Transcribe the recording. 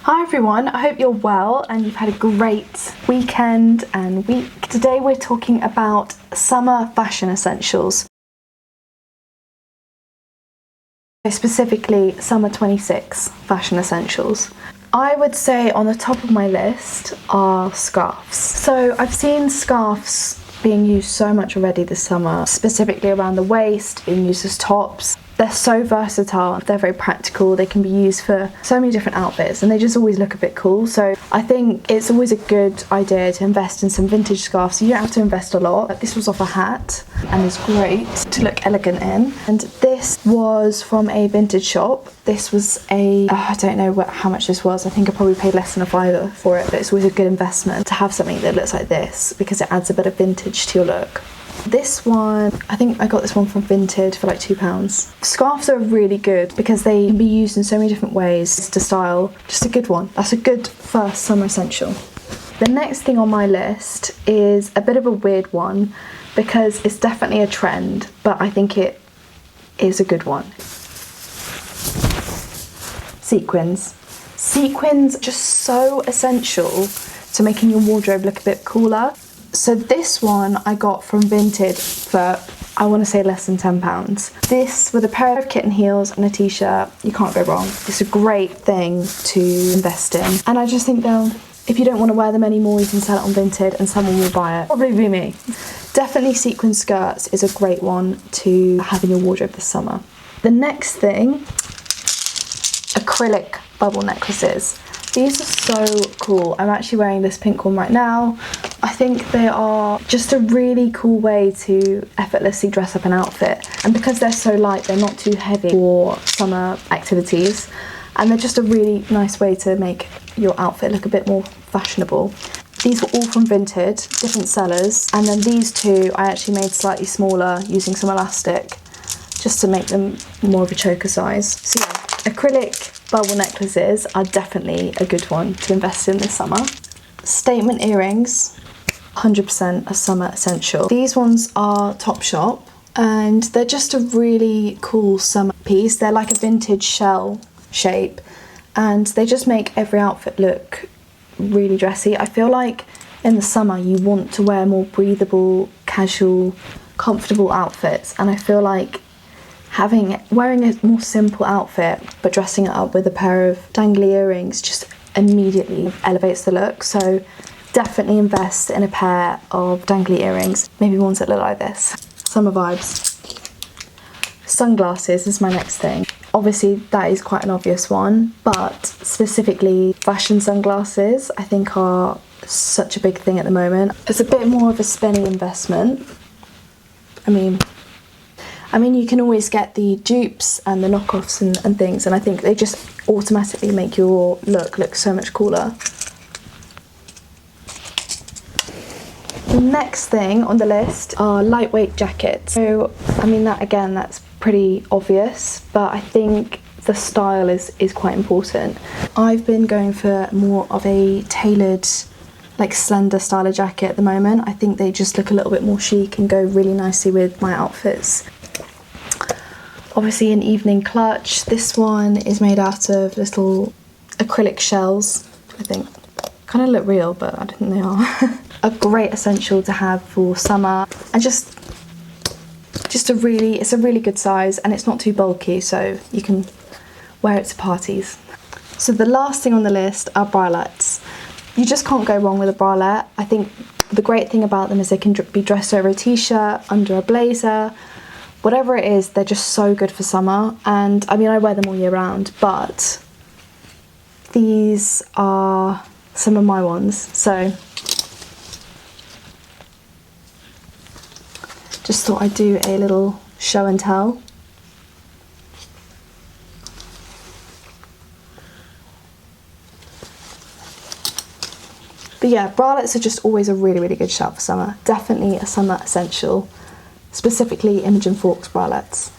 Hi everyone, I hope you're well and you've had a great weekend and week. Today we're talking about summer fashion essentials. Specifically summer 26 fashion essentials. I would say on the top of my list are scarves. So I've seen scarves being used so much already this summer, specifically around the waist, being used as tops. They're so versatile, they're very practical, they can be used for so many different outfits and they just always look a bit cool. So I think it's always a good idea to invest in some vintage scarves. You don't have to invest a lot. This was off a hat and is great to look elegant in. And this was from a vintage shop. This was I don't know how much this was. I think I probably paid less than a fiver for it, but it's always a good investment to have something that looks like this because it adds a bit of vintage to your look. This one, I think I got this one from Vinted for like £2. Scarves are really good because they can be used in so many different ways to style. Just a good one. That's a good first summer essential. The next thing on my list is a bit of a weird one because it's definitely a trend, but I think it is a good one. Sequins. Sequins are just so essential to making your wardrobe look a bit cooler. So this one I got from Vinted for, I want to say, less than £10. This with a pair of kitten heels and a t-shirt, you can't go wrong. It's a great thing to invest in. And I just think if you don't want to wear them anymore, you can sell it on Vinted and someone will buy it. Probably be me. Definitely sequin skirts is a great one to have in your wardrobe this summer. The next thing, acrylic bubble necklaces. These are so cool. I'm actually wearing this pink one right now. I think they are just a really cool way to effortlessly dress up an outfit. And because they're so light, they're not too heavy for summer activities. And they're just a really nice way to make your outfit look a bit more fashionable. These were all from Vinted, different sellers. And then these two I actually made slightly smaller using some elastic just to make them more of a choker size. So yeah, acrylic bubble necklaces are definitely a good one to invest in this summer. Statement earrings, 100% a summer essential. These ones are Topshop and they're just a really cool summer piece. They're like a vintage shell shape and they just make every outfit look really dressy. I feel like in the summer you want to wear more breathable, casual, comfortable outfits, and I feel like wearing a more simple outfit but dressing it up with a pair of dangly earrings just immediately elevates the look. So definitely invest in a pair of dangly earrings, maybe ones that look like this. Summer vibes. Sunglasses is my next thing. Obviously that is quite an obvious one, but specifically fashion sunglasses I think are such a big thing at the moment. It's a bit more of a spenny investment. I mean, you can always get the dupes and the knockoffs and things, and I think they just automatically make your look so much cooler. The next thing on the list are lightweight jackets. So, that's pretty obvious, but I think the style is quite important. I've been going for more of a tailored, like slender style of jacket at the moment. I think they just look a little bit more chic and go really nicely with my outfits. Obviously an evening clutch. This one is made out of little acrylic shells, I think. Kind of look real, but I don't think they are. A great essential to have for summer, and it's a really good size and it's not too bulky, so you can wear it to parties. So the last thing on the list are bralettes. You just can't go wrong with a bralette. I think the great thing about them is they can be dressed over a t-shirt, under a blazer, whatever it is. They're just so good for summer, and I wear them all year round, but these are some of my ones. So just thought I'd do a little show and tell. But yeah, bralettes are just always a really good shout for summer. Definitely a summer essential, specifically Imogen Forks bralettes.